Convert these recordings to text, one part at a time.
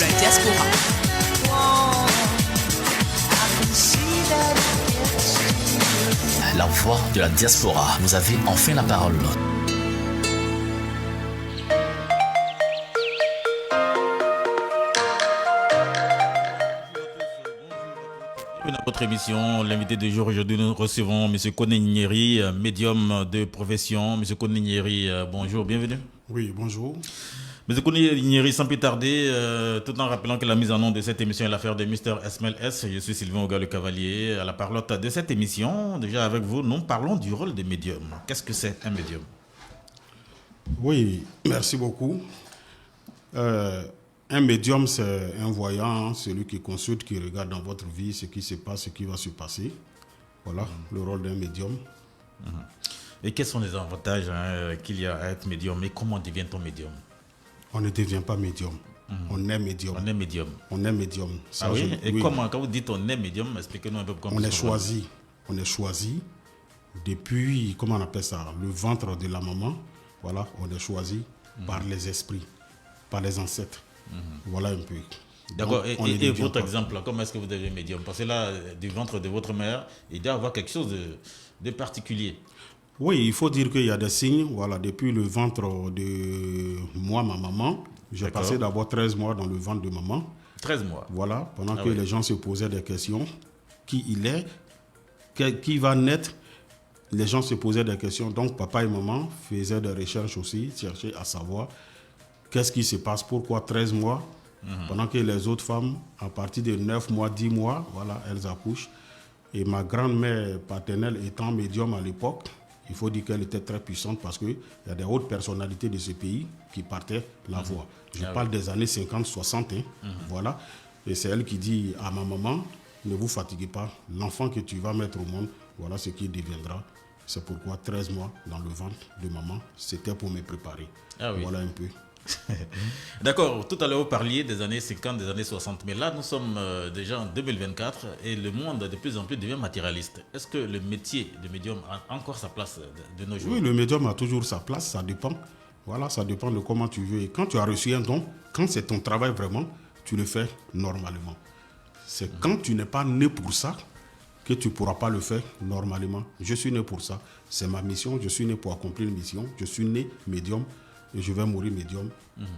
la diaspora. La voix de la diaspora. Vous avez enfin la parole. Bienvenue à votre émission. L'invité du jour, aujourd'hui, nous recevons M. Koné Nyeri, médium de profession. M. Koné Nyeri, bonjour, bienvenue. Oui, bonjour. M. Koné Nyeri, sans plus tarder, tout en rappelant que la mise en œuvre de cette émission est l'affaire de Mr. Esmel S. Je suis Sylvain Oga le Cavalier, à la parlotte de cette émission. Déjà avec vous, nous parlons du rôle des médiums. Qu'est-ce que c'est un médium? Oui, merci beaucoup. Un médium, c'est un voyant, celui qui consulte, qui regarde dans votre vie ce qui se passe, ce qui va se passer. Voilà le rôle d'un médium. Et quels sont les avantages qu'il y a à être médium et comment devient-on médium? On ne devient pas médium. On est médium. On est médium. On est médium. Ça, Ah oui? Et oui. comment, quand vous dites on est médium, expliquez-nous un peu comment On est choisi. On est choisi depuis, comment on appelle ça, le ventre de la maman. Voilà, on est choisi par les esprits, par les ancêtres. Voilà un peu. D'accord. Donc, Et votre exemple, comment est-ce que vous devenez médium? Parce que là, du ventre de votre mère, il doit y avoir quelque chose de particulier. Oui, il faut dire qu'il y a des signes. Voilà, depuis le ventre de moi, ma maman, j'ai D'accord. passé d'abord 13 mois dans le ventre de maman. 13 mois. Voilà, pendant Ah que oui. les gens se posaient des questions. Qui il est? Qui va naître? Les gens se posaient des questions. Donc, papa et maman faisaient des recherches aussi, cherchaient à savoir qu'est-ce qui se passe, pourquoi 13 mois, pendant que les autres femmes, à partir de 9 mois, 10 mois, voilà, elles accouchent. Et ma grand-mère paternelle étant médium à l'époque, il faut dire qu'elle était très puissante parce qu'il y a des hautes personnalités de ce pays qui partaient la voix. Je parle des années 50, 60, voilà. Et c'est elle qui dit à ma maman, ne vous fatiguez pas, l'enfant que tu vas mettre au monde, voilà ce qu'il deviendra. C'est pourquoi 13 mois dans le ventre de maman, c'était pour me préparer. Ah oui. Voilà un peu. D'accord. Tout à l'heure, vous parliez des années 50, des années 60. Mais là, nous sommes déjà en 2024 et le monde de plus en plus devient matérialiste. Est-ce que le métier de médium a encore sa place de nos jours? Oui, le médium a toujours sa place, ça dépend. Voilà, ça dépend de comment tu veux. Et quand tu as reçu un don, quand c'est ton travail vraiment, tu le fais normalement. C'est quand tu n'es pas né pour ça que tu ne pourras pas le faire normalement. Je suis né pour ça. C'est ma mission. Je suis né pour accomplir une mission. Je suis né médium et je vais mourir médium.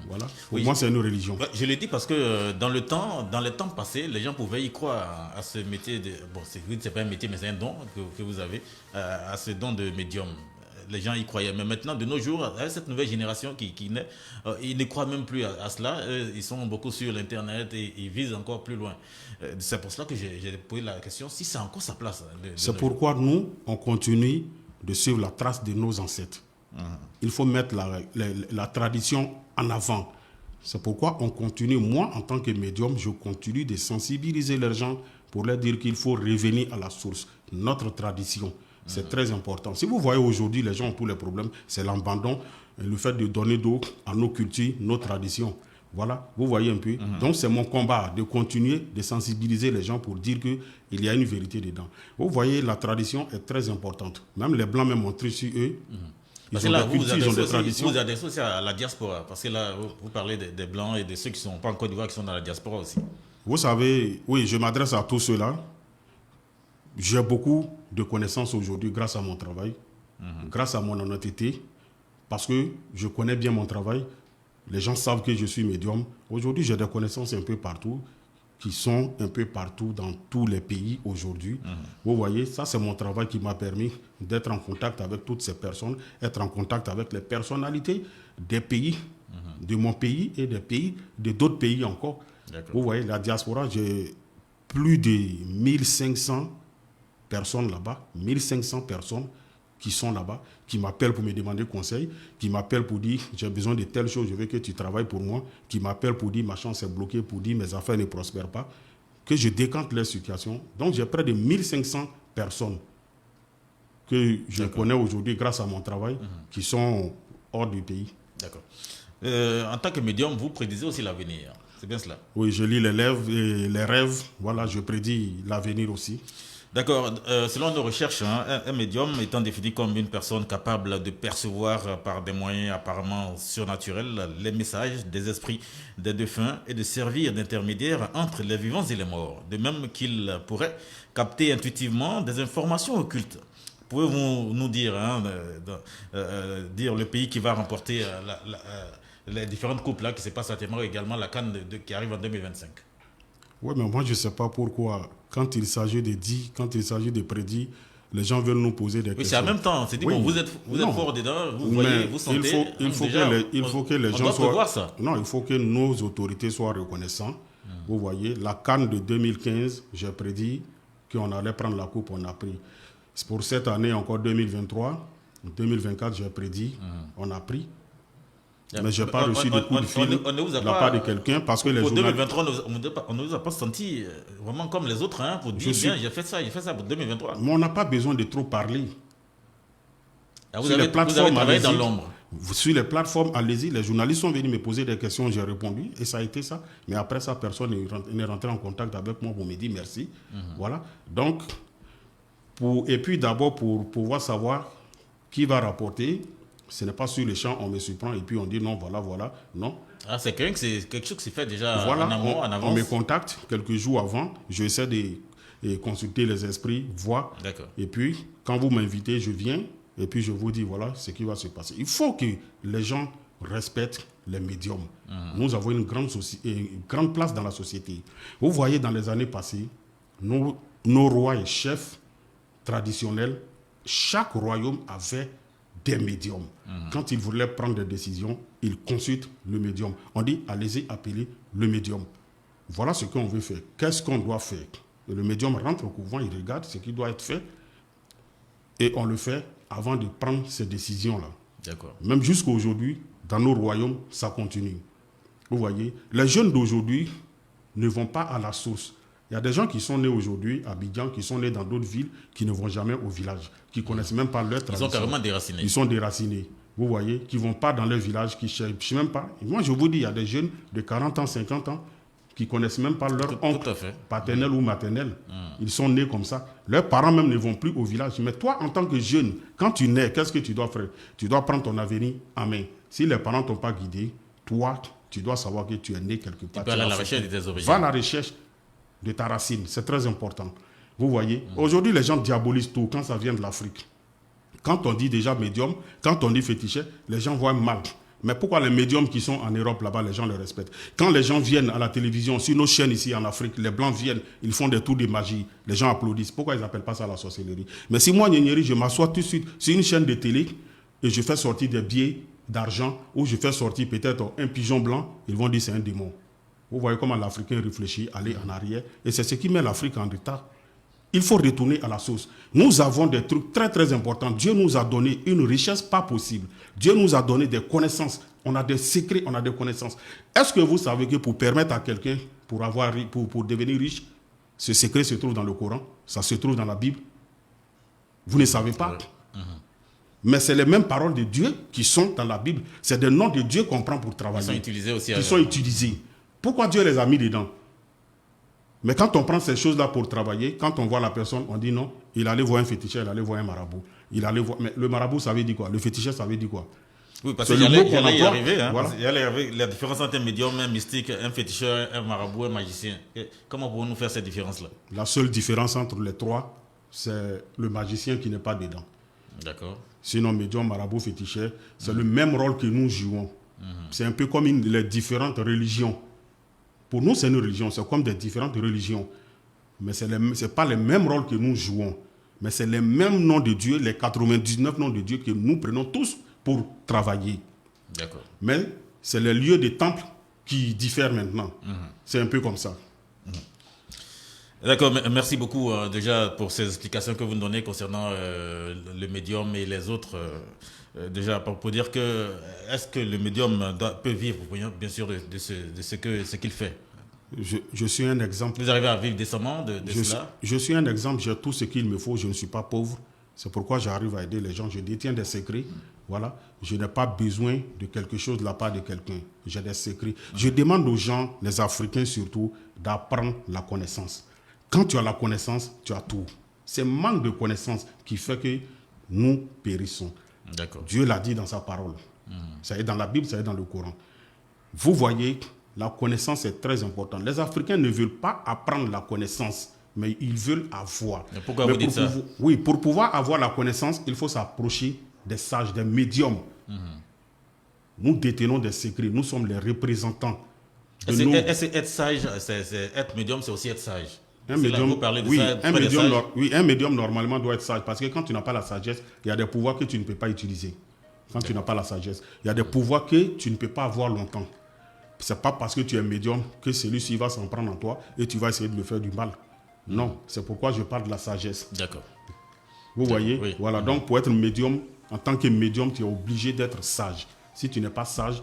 Voilà. Pour moi, c'est une religion. Je le dis parce que dans les temps passés, les gens pouvaient y croire à ce métier de... Bon, c'est pas un métier, mais c'est un don que vous avez, à ce don de médium. Les gens y croyaient. Mais maintenant, de nos jours, avec cette nouvelle génération qui naît, ils ne croient même plus à cela. Ils sont beaucoup sur l'Internet et ils visent encore plus loin. C'est pour cela que j'ai posé la question, si c'est encore sa place. C'est pourquoi nous, on continue de suivre la trace de nos ancêtres. Il faut mettre la tradition en avant. C'est pourquoi on continue, moi en tant que médium, je continue de sensibiliser les gens pour leur dire qu'il faut revenir à la source, notre tradition. C'est très important. Si vous voyez aujourd'hui, les gens ont tous les problèmes, c'est l'abandon, le fait de donner d'eau à nos cultures, nos traditions. Voilà, vous voyez un peu. Donc c'est mon combat de continuer de sensibiliser les gens pour dire qu'il y a une vérité dedans. Vous voyez, la tradition est très importante. Même les Blancs même ont triché sur eux. Parce que là, vous vous adressez aussi à la diaspora. Parce que là, vous parlez des Blancs et de ceux qui ne sont pas en Côte d'Ivoire, qui sont dans la diaspora aussi. Vous savez, oui, je m'adresse à tous ceux-là. J'ai beaucoup de connaissances aujourd'hui grâce à mon travail, grâce à mon honnêteté, parce que je connais bien mon travail. Les gens savent que je suis médium. Aujourd'hui, j'ai des connaissances un peu partout, qui sont un peu partout dans tous les pays aujourd'hui. Vous voyez, ça c'est mon travail qui m'a permis d'être en contact avec toutes ces personnes, être en contact avec les personnalités des pays, de mon pays et des pays, de d'autres pays encore. Vous voyez, la diaspora, j'ai plus de 1500 personnes là-bas, 1500 personnes qui sont là-bas, qui m'appellent pour me demander conseil, qui m'appellent pour dire j'ai besoin de telle chose, je veux que tu travailles pour moi, qui m'appellent pour dire ma chance est bloquée, pour dire mes affaires ne prospèrent pas, que je décante leur situation. Donc j'ai près de 1500 personnes que je connais aujourd'hui grâce à mon travail, qui sont hors du pays. D'accord. En tant que médium, vous prédisez aussi l'avenir. C'est bien cela? Oui, je lis les rêves, voilà, je prédis l'avenir aussi. D'accord. Selon nos recherches, un médium étant défini comme une personne capable de percevoir par des moyens apparemment surnaturels les messages des esprits des défunts et de servir d'intermédiaire entre les vivants et les morts, de même qu'il pourrait capter intuitivement des informations occultes. Pouvez-vous nous dire, dire le pays qui va remporter les différentes coupes là, qui se passent à Témor, également la CAN qui arrive en 2025? Oui, mais moi, je ne sais pas pourquoi, quand il s'agit de dit, quand il s'agit de prédit, les gens veulent nous poser des questions. Oui, c'est en même temps. C'est dit, Oui. bon, vous êtes fort dedans, vous Mais voyez, vous sentez. il faut que les gens doit soient. prévoir ça. Non, il faut que nos autorités soient reconnaissants. Vous voyez, la CAN de 2015, j'ai prédit qu'on allait prendre la coupe, on a pris. C'est pour cette année, encore 2023, 2024, j'ai prédit, on a pris. Mais je n'ai pas reçu de coup de fil de la part de quelqu'un parce que les pour journalistes... 2023, on ne nous a pas senti vraiment comme les autres. Vous dites bien, j'ai fait ça pour 2023. Mais on n'a pas besoin de trop parler. Vous avez travaillé dans l'ombre. Sur les plateformes, allez-y, les journalistes sont venus me poser des questions, j'ai répondu et ça a été ça. Mais après ça, personne n'est rentré en contact avec moi pour me dire merci. Voilà. Donc, et puis d'abord, pour pouvoir savoir qui va rapporter, ce n'est pas sur les champs, on me surprend et puis on dit non, voilà, non. Ah, c'est quelque chose qui s'est fait déjà voilà, en amont, en avance. On me contacte quelques jours avant, j'essaie de consulter les esprits, voir. D'accord. Et puis, quand vous m'invitez, je viens et puis je vous dis voilà ce qui va se passer. Il faut que les gens respectent les médiums. Nous avons une grande place dans la société. Vous voyez, dans les années passées, nos rois et chefs traditionnels, chaque royaume avait des médiums. Quand ils voulaient prendre des décisions, ils consultent le médium. On dit, allez-y, appelez le médium. Voilà ce qu'on veut faire. Qu'est-ce qu'on doit faire? Et le médium rentre au couvent, il regarde ce qui doit être fait et on le fait avant de prendre ces décisions-là. D'accord. Même jusqu'à aujourd'hui, dans nos royaumes, ça continue. Vous voyez, les jeunes d'aujourd'hui ne vont pas à la source. Il y a des gens qui sont nés aujourd'hui à Abidjan, qui sont nés dans d'autres villes, qui ne vont jamais au village, qui ne connaissent même pas leur tradition. Ils sont carrément déracinés. Ils sont déracinés. Vous voyez, qui ne vont pas dans leur village, qui ne cherchent même pas. Moi, je vous dis, il y a des jeunes de 40 ans, 50 ans, qui ne connaissent même pas leur oncle paternel ou maternel. Ils sont nés comme ça. Leurs parents même ne vont plus au village. Mais toi, en tant que jeune, quand tu nais, qu'est-ce que tu dois faire? Tu dois prendre ton avenir en main. Si les parents ne t'ont pas guidé, toi, tu dois savoir que tu es né quelque part. Tu peux aller à la recherche de tes origines. Va à la recherche de ta racine. C'est très important. Vous voyez, aujourd'hui, les gens diabolisent tout quand ça vient de l'Afrique. Quand on dit déjà médium, quand on dit fétichet, les gens voient mal. Mais pourquoi les médiums qui sont en Europe, là-bas, les gens les respectent? Quand les gens viennent à la télévision, sur nos chaînes ici en Afrique, les Blancs viennent, ils font des tours de magie, les gens applaudissent. Pourquoi ils n'appellent pas ça la sorcellerie? Mais si moi, Nyeri, je m'assois tout de suite sur une chaîne de télé et je fais sortir des billets d'argent ou je fais sortir peut-être un pigeon blanc, ils vont dire c'est un démon. Vous voyez comment l'Africain réfléchit, aller en arrière. Et c'est ce qui met l'Afrique en retard. Il faut retourner à la source. Nous avons des trucs très très importants. Dieu nous a donné une richesse pas possible. Dieu nous a donné des connaissances. On a des secrets, on a des connaissances. Est-ce que vous savez que pour permettre à quelqu'un, pour devenir riche, ce secret se trouve dans le Coran, ça se trouve dans la Bible? Vous ne savez pas. Mais c'est les mêmes paroles de Dieu qui sont dans la Bible. C'est des noms de Dieu qu'on prend pour travailler. Ils sont utilisés aussi. Ils sont utilisés. Pourquoi Dieu les a mis dedans? Mais quand on prend ces choses-là pour travailler, quand on voit la personne, on dit non, il allait voir un féticheur, il allait voir un marabout. Mais le marabout, ça veut dire quoi? Le féticheur, ça veut dire quoi? Oui, parce qu'il y allait y arriver. Voilà. Il y allait y arriver la différence entre un médium, un mystique, un féticheur, un marabout, un magicien. Comment pouvons-nous faire cette différence-là? La seule différence entre les trois, c'est le magicien qui n'est pas dedans. D'accord. Sinon, médium, marabout, féticheur, c'est le même rôle que nous jouons. C'est un peu comme les différentes religions. Pour nous, c'est une religion, c'est comme des différentes religions. Mais ce n'est pas les mêmes rôles que nous jouons. Mais c'est les mêmes noms de Dieu, les 99 noms de Dieu que nous prenons tous pour travailler. D'accord. Mais c'est les lieux des temples qui diffèrent maintenant. C'est un peu comme ça. D'accord, merci beaucoup déjà pour ces explications que vous nous donnez concernant le médium et les autres. Déjà, pour dire que, est-ce que le médium peut vivre, bien sûr, de ce qu'il fait? Je suis un exemple. Vous arrivez à vivre décemment de cela? Je suis un exemple, j'ai tout ce qu'il me faut, je ne suis pas pauvre. C'est pourquoi j'arrive à aider les gens. Je détiens des secrets. Voilà. Je n'ai pas besoin de quelque chose de la part de quelqu'un. J'ai des secrets. Je demande aux gens, les Africains surtout, d'apprendre la connaissance. Quand tu as la connaissance, tu as tout. C'est manque de connaissance qui fait que nous périssons. D'accord. Dieu l'a dit dans sa parole. Ça est dans la Bible, ça est dans le Coran. Vous voyez, la connaissance est très importante. Les Africains ne veulent pas apprendre la connaissance, mais ils veulent avoir. Mais pourquoi vous dites ça? Oui, pour pouvoir avoir la connaissance, il faut s'approcher des sages, des médiums. Nous détenons des secrets. Nous sommes les représentants de nos... Être sage, être médium, c'est aussi être sage. Un médium, vous parlez de oui, ça, un médium normalement doit être sage parce que quand tu n'as pas la sagesse, il y a des pouvoirs que tu ne peux pas utiliser. Quand tu n'as pas la sagesse, il y a des pouvoirs que tu ne peux pas avoir longtemps. C'est pas parce que tu es médium que celui-ci va s'en prendre en toi et tu vas essayer de lui faire du mal. Non, c'est pourquoi je parle de la sagesse. D'accord. Vous voyez, oui. voilà. Donc pour être médium, en tant que médium, tu es obligé d'être sage. Si tu n'es pas sage,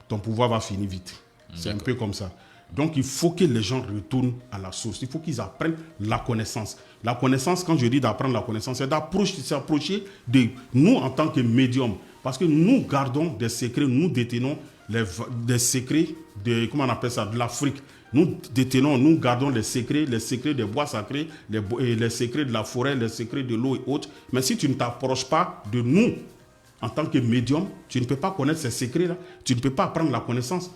ton pouvoir va finir vite. C'est un peu comme ça. Donc, il faut que les gens retournent à la source. Il faut qu'ils apprennent la connaissance. La connaissance, quand je dis d'apprendre la connaissance, c'est s'approcher de nous en tant que médium. Parce que nous gardons des secrets, nous détenons des secrets de, comment on appelle ça, de l'Afrique. Nous gardons les secrets des bois sacrés, les secrets de la forêt, les secrets de l'eau et autres. Mais si tu ne t'approches pas de nous en tant que médium, tu ne peux pas connaître ces secrets-là. Tu ne peux pas apprendre la connaissance.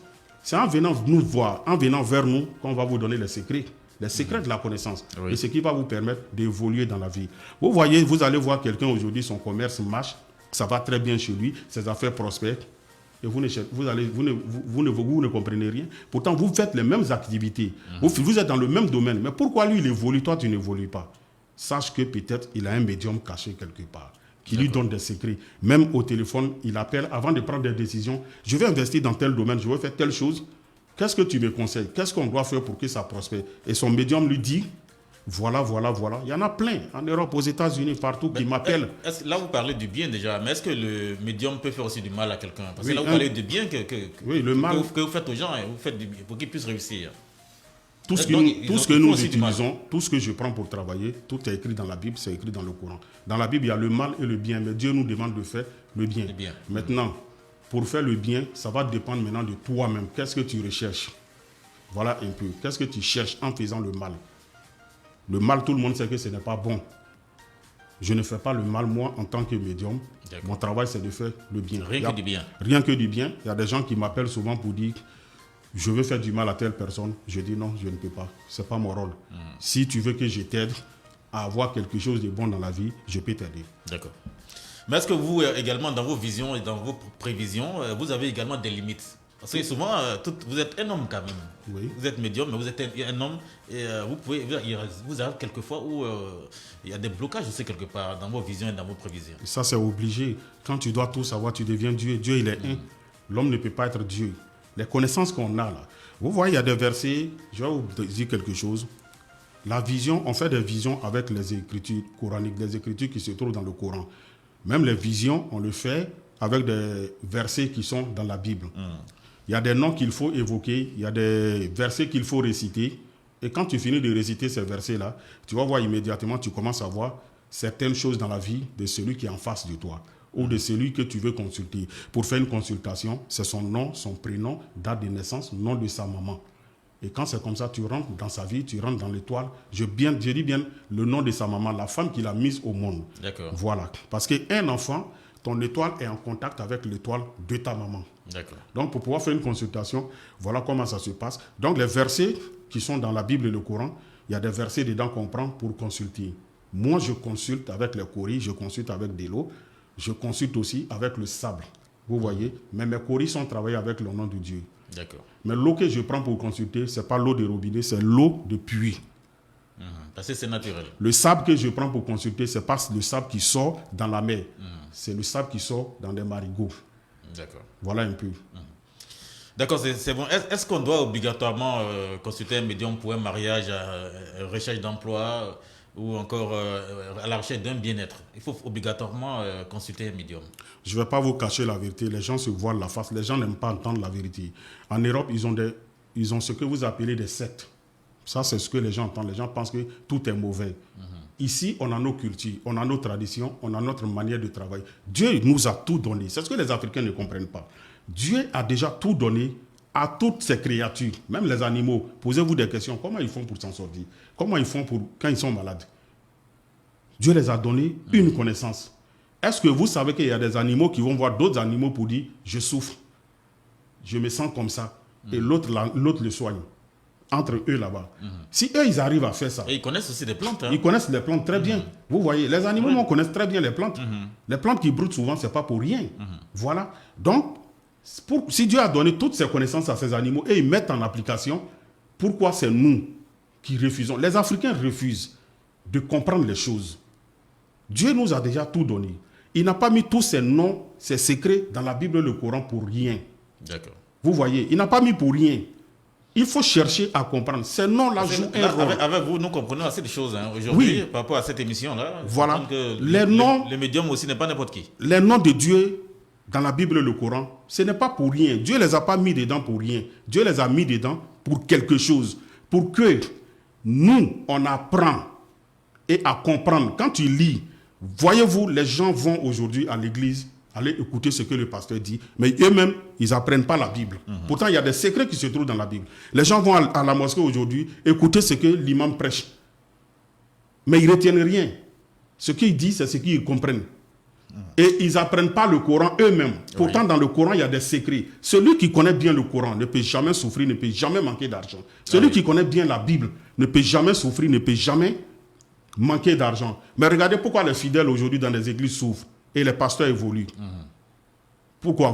C'est en venant nous voir, en venant vers nous, qu'on va vous donner les secrets de la connaissance. Oui. Et ce qui va vous permettre d'évoluer dans la vie. Vous voyez, vous allez voir quelqu'un aujourd'hui, son commerce marche, ça va très bien chez lui, ses affaires prospèrent, et vous ne comprenez rien. Pourtant, vous faites les mêmes activités, vous êtes dans le même domaine, mais pourquoi lui, il évolue, toi, tu n'évolues pas? Sache que peut-être il a un médium caché quelque part, qui lui donne des secrets. Même au téléphone, il appelle avant de prendre des décisions. Je vais investir dans tel domaine, je vais faire telle chose. Qu'est-ce que tu me conseilles? Qu'est-ce qu'on doit faire pour que ça prospère? Et son médium lui dit, voilà. Il y en a plein en Europe, aux États-Unis, partout, qui m'appellent. Là, vous parlez du bien déjà, mais est-ce que le médium peut faire aussi du mal à quelqu'un? Parce que là, vous parlez du bien que vous faites aux gens, vous faites du bien pour qu'ils puissent réussir. Tout ce que nous utilisons, tout ce que je prends pour travailler, tout est écrit dans la Bible, c'est écrit dans le Coran. Dans la Bible, il y a le mal et le bien, mais Dieu nous demande de faire le bien. Maintenant, pour faire le bien, ça va dépendre maintenant de toi-même. Qu'est-ce que tu recherches? Voilà un peu. Qu'est-ce que tu cherches en faisant le mal? Le mal, tout le monde sait que ce n'est pas bon. Je ne fais pas le mal, moi, en tant que médium. Mon travail, c'est de faire le bien. Rien que du bien. Rien que du bien. Il y a des gens qui m'appellent souvent pour dire... Je veux faire du mal à telle personne. Je dis non, je ne peux pas. Ce n'est pas mon rôle. Si tu veux que je t'aide à avoir quelque chose de bon dans la vie, je peux t'aider. D'accord. Mais est-ce que vous, également, dans vos visions et dans vos prévisions, vous avez également des limites? Parce que souvent, vous êtes un homme quand même. Oui. Vous êtes médium, mais vous êtes un homme. Et vous avez quelques fois où il y a des blocages, je sais, quelque part, dans vos visions et dans vos prévisions. Ça, c'est obligé. Quand tu dois tout savoir, tu deviens Dieu. Dieu, il est un. L'homme ne peut pas être Dieu. Les connaissances qu'on a là. Vous voyez, il y a des versets, je vais vous dire quelque chose. La vision, on fait des visions avec les écritures coraniques, les écritures qui se trouvent dans le Coran. Même les visions, on le fait avec des versets qui sont dans la Bible. Il y a des noms qu'il faut évoquer, il y a des versets qu'il faut réciter. Et quand tu finis de réciter ces versets-là, tu vas voir immédiatement, tu commences à voir certaines choses dans la vie de celui qui est en face de toi, ou de celui que tu veux consulter. Pour faire une consultation, c'est son nom, son prénom, date de naissance, nom de sa maman. Et quand c'est comme ça, tu rentres dans sa vie, tu rentres dans l'étoile. Je dis bien le nom de sa maman, la femme qu'il a mise au monde. D'accord. Voilà. Parce qu'un enfant, ton étoile est en contact avec l'étoile de ta maman. D'accord. Donc, pour pouvoir faire une consultation, voilà comment ça se passe. Donc, les versets qui sont dans la Bible et le Coran, il y a des versets dedans qu'on prend pour consulter. Moi, je consulte avec les coris, je consulte avec de l'eau. Je consulte aussi avec le sable. Vous voyez? Mais mes coris sont travaillés avec le nom de Dieu. D'accord. Mais l'eau que je prends pour consulter, ce n'est pas l'eau de robinet, c'est l'eau de puits. Parce que c'est naturel. Le sable que je prends pour consulter, ce n'est pas le sable qui sort dans la mer. C'est le sable qui sort dans des marigots. D'accord. Voilà un peu. D'accord, c'est bon. Est-ce qu'on doit obligatoirement consulter un médium pour un mariage, recherche d'emploi ou encore à la recherche d'un bien-être? Il faut obligatoirement consulter un médium. Je ne vais pas vous cacher la vérité. Les gens se voilent la face. Les gens n'aiment pas entendre la vérité. En Europe, ils ont ce que vous appelez des sectes. Ça, c'est ce que les gens entendent. Les gens pensent que tout est mauvais. Ici, on a nos cultures, on a nos traditions, on a notre manière de travailler. Dieu nous a tout donné. C'est ce que les Africains ne comprennent pas. Dieu a déjà tout donné à toutes ces créatures, même les animaux. Posez-vous des questions. Comment ils font pour s'en sortir? Comment ils font quand ils sont malades? Dieu les a donné une connaissance. Est-ce que vous savez qu'il y a des animaux qui vont voir d'autres animaux pour dire « je souffre, je me sens comme ça » et l'autre le soigne. Entre eux là-bas. Si eux, ils arrivent à faire ça. Et ils connaissent aussi des plantes. Hein. Ils connaissent les plantes très bien. Vous voyez, les animaux connaissent très bien les plantes. Les plantes qui broutent souvent, ce n'est pas pour rien. Voilà. Donc, si Dieu a donné toutes ces connaissances à ces animaux et ils mettent en application, pourquoi c'est nous qui refusons? Les Africains refusent de comprendre les choses. Dieu nous a déjà tout donné. Il n'a pas mis tous ces noms, ces secrets dans la Bible et le Coran pour rien. D'accord. Vous voyez, il n'a pas mis pour rien. Il faut chercher à comprendre. Ces noms-là jouent un rôle. Avec vous, nous comprenons assez de choses. Hein. Aujourd'hui, par rapport à cette émission-là, voilà. Que les noms, le médium aussi n'est pas n'importe qui. Les noms de Dieu dans la Bible et le Coran, ce n'est pas pour rien. Dieu ne les a pas mis dedans pour rien. Dieu les a mis dedans pour quelque chose. Pour que nous, on apprend et à comprendre. Quand tu lis, voyez-vous, les gens vont aujourd'hui à l'église aller écouter ce que le pasteur dit, mais eux-mêmes, ils n'apprennent pas la Bible. Pourtant, il y a des secrets qui se trouvent dans la Bible. Les gens vont à la mosquée aujourd'hui écouter ce que l'imam prêche. Mais ils ne retiennent rien. Ce qu'il dit, c'est ce qu'ils comprennent. Et ils n'apprennent pas le Coran eux-mêmes. Pourtant, dans le Coran, il y a des secrets. Celui qui connaît bien le Coran ne peut jamais souffrir, ne peut jamais manquer d'argent. Celui qui connaît bien la Bible ne peut jamais souffrir, ne peut jamais manquer d'argent. Mais regardez pourquoi les fidèles aujourd'hui dans les églises souffrent et les pasteurs évoluent. Pourquoi?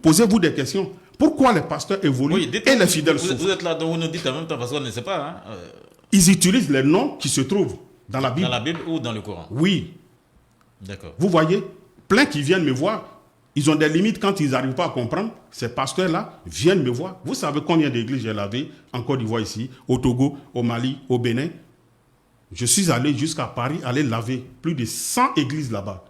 Posez-vous des questions. Pourquoi les pasteurs évoluent et les fidèles souffrent? Vous êtes là, donc vous nous dites en même temps parce qu'on ne sait pas. Hein. Ils utilisent les noms qui se trouvent dans la Bible. Dans la Bible ou dans le Coran? Oui. D'accord. Vous voyez, plein qui viennent me voir, ils ont des limites quand ils n'arrivent pas à comprendre. Ces pasteurs-là viennent me voir. Vous savez combien d'églises j'ai lavé en Côte d'Ivoire ici, au Togo, au Mali, au Bénin? Je suis allé jusqu'à Paris, aller laver plus de 100 églises là-bas.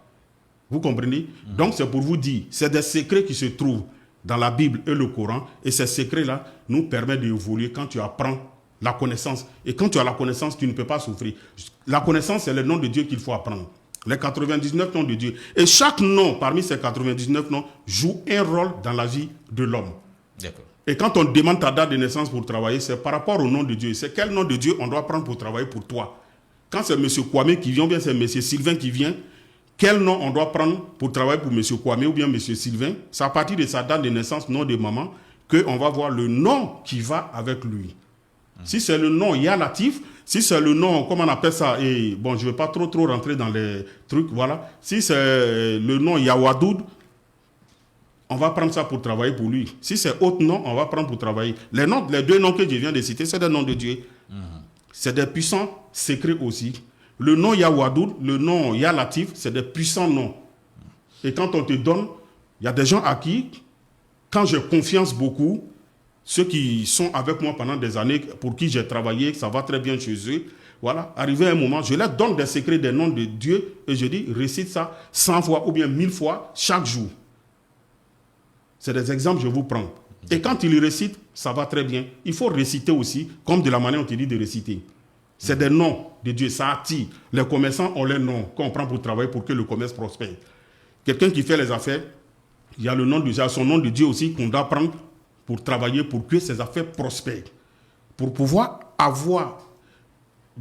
Vous comprenez? Donc c'est pour vous dire, c'est des secrets qui se trouvent dans la Bible et le Coran. Et ces secrets-là nous permettent d'évoluer quand tu apprends la connaissance. Et quand tu as la connaissance, tu ne peux pas souffrir. La connaissance, c'est le nom de Dieu qu'il faut apprendre. Les 99 noms de Dieu. Et chaque nom parmi ces 99 noms joue un rôle dans la vie de l'homme. D'accord. Et quand on demande ta date de naissance pour travailler, c'est par rapport au nom de Dieu. C'est quel nom de Dieu on doit prendre pour travailler pour toi. Quand c'est M. Kwame qui vient, ou bien c'est M. Sylvain qui vient, quel nom on doit prendre pour travailler pour M. Kwame ou bien M. Sylvain? C'est à partir de sa date de naissance, nom de maman, qu'on va voir le nom qui va avec lui. Si c'est le nom Yalatif, si c'est le nom, comment on appelle ça, et bon, je ne vais pas trop rentrer dans les trucs, voilà. Si c'est le nom Yawadoud, on va prendre ça pour travailler pour lui. Si c'est autre nom, on va prendre pour travailler. Les deux noms que je viens de citer, c'est des noms de Dieu. C'est des puissants secrets aussi. Le nom Yawadoud, le nom Yalatif, c'est des puissants noms. Et quand on te donne, il y a des gens à qui, quand j'ai confiance beaucoup, ceux qui sont avec moi pendant des années, pour qui j'ai travaillé, ça va très bien chez eux, voilà, arrivé à un moment, je leur donne des secrets, des noms de Dieu, et je dis, récite ça 100 fois ou bien 1000 fois chaque jour. C'est des exemples, je vous prends. Et quand ils récitent, ça va très bien. Il faut réciter aussi, comme de la manière dont on te dit de réciter. C'est des noms de Dieu, ça attire. Les commerçants ont leurs noms qu'on prend pour travailler pour que le commerce prospère. Quelqu'un qui fait les affaires, il y a le nom de Dieu, son nom de Dieu aussi qu'on doit prendre pour travailler pour que ses affaires prospèrent. Pour pouvoir avoir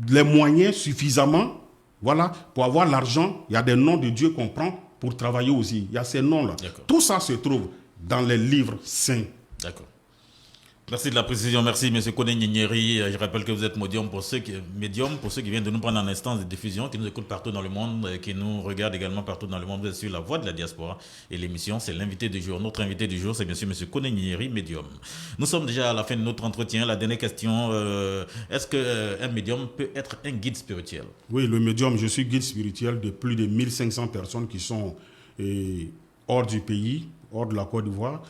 les moyens suffisamment, voilà, pour avoir l'argent, il y a des noms de Dieu qu'on prend pour travailler aussi. Il y a ces noms-là. Tout ça se trouve dans les livres saints. D'accord. Merci de la précision. Merci, M. Koné Nyeri. Je rappelle que vous êtes médium pour ceux qui viennent de nous prendre en instance de diffusion, qui nous écoutent partout dans le monde, qui nous regardent également partout dans le monde. Vous êtes sur la voix de la diaspora. Et l'émission, c'est l'invité du jour. Notre invité du jour, c'est bien sûr M. Koné Nyeri, médium. Nous sommes déjà à la fin de notre entretien. La dernière question, est-ce qu'un médium peut être un guide spirituel? Oui, le médium, je suis guide spirituel de plus de 1500 personnes qui sont hors du pays, hors de la Côte d'Ivoire.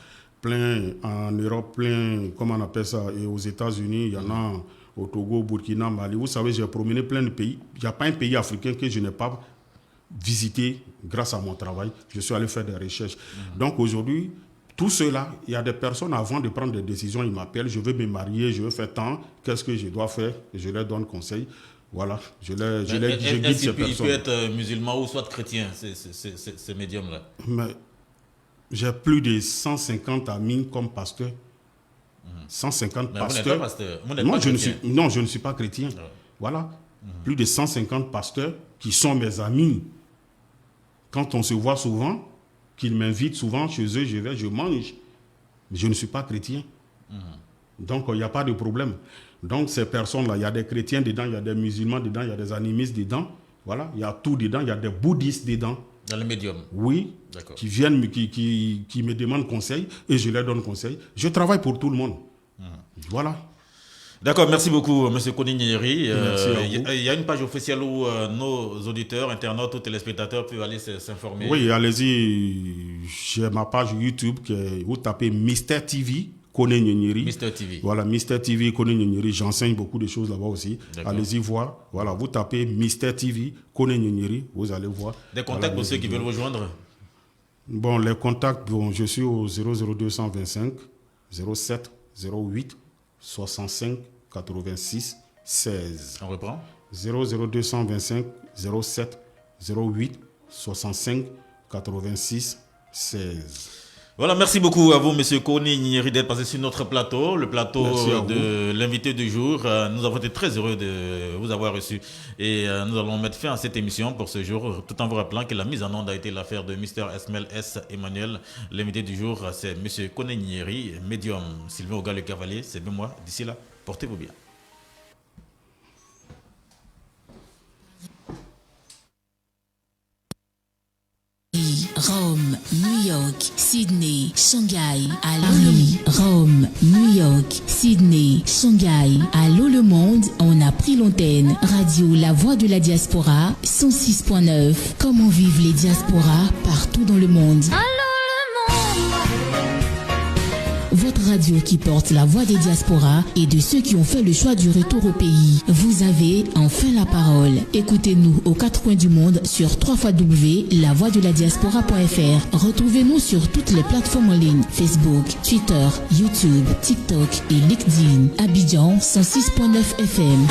Plein en Europe, plein, comment on appelle ça, et aux États-Unis, il y en a au Togo, Burkina, Mali. Vous savez, j'ai promené plein de pays. Il n'y a pas un pays africain que je n'ai pas visité grâce à mon travail. Je suis allé faire des recherches. Donc aujourd'hui, tout cela, il y a des personnes, avant de prendre des décisions, ils m'appellent, je veux me marier, je veux faire tant, qu'est-ce que je dois faire? Je leur donne conseil. Voilà, je guide ces personnes. Il peut être musulman ou soit chrétien, ces médiums-là. Mais j'ai plus de 150 amis comme pasteur. 150 pasteurs. Vous n'êtes pas pasteur. Non, je ne suis pas chrétien. Voilà. Plus de 150 pasteurs qui sont mes amis. Quand on se voit souvent, qu'ils m'invitent souvent chez eux, je vais, je mange. Je ne suis pas chrétien. Donc, il n'y a pas de problème. Donc, ces personnes-là, il y a des chrétiens dedans, il y a des musulmans dedans, il y a des animistes dedans. Voilà, il y a tout dedans, il y a des bouddhistes dedans. Dans le médium. Oui, qui viennent, qui me demandent conseil et je leur donne conseil. Je travaille pour tout le monde. Voilà. D'accord, merci beaucoup, M. Kony Nyeri. Il y a une page officielle où nos auditeurs, internautes ou téléspectateurs peuvent aller s'informer. Oui, allez-y. J'ai ma page YouTube vous tapez Mister TV Kony Nyeri. Mister TV. Voilà, Mister TV Kony Nyeri. J'enseigne beaucoup de choses là-bas aussi. Allez-y voir. Voilà, vous tapez Mister TV Kony Nyeri. Vous allez voir. Des contacts pour ceux qui veulent vous joindre? Bon, les contacts, je suis au 00225 07 08 65 86 16. On reprend 00225 07 08 65 86 16. Voilà, merci beaucoup à vous, M. Kony Nyeri, d'être passé sur notre plateau, le plateau de l'invité du jour. Nous avons été très heureux de vous avoir reçu. Et nous allons mettre fin à cette émission pour ce jour, tout en vous rappelant que la mise en onde a été l'affaire de Mr. Esmel S. Emmanuel. L'invité du jour, c'est M. Kony Nyeri, médium. Sylvain Oga le Cavalier, c'est bien moi. D'ici là, portez-vous bien. Rome, New York, Sydney, Shanghai, allô Rome, New York, Sydney, Shanghai, allô le monde, on a pris l'antenne. Radio La Voix de la Diaspora, 106.9. Comment vivent les diasporas partout dans le monde. Votre radio qui porte la voix des diasporas et de ceux qui ont fait le choix du retour au pays. Vous avez enfin la parole. Écoutez-nous aux quatre coins du monde sur www.lavoixdeladiaspora.fr. Retrouvez-nous sur toutes les plateformes en ligne: Facebook, Twitter, YouTube, TikTok et LinkedIn. Abidjan 106.9 FM.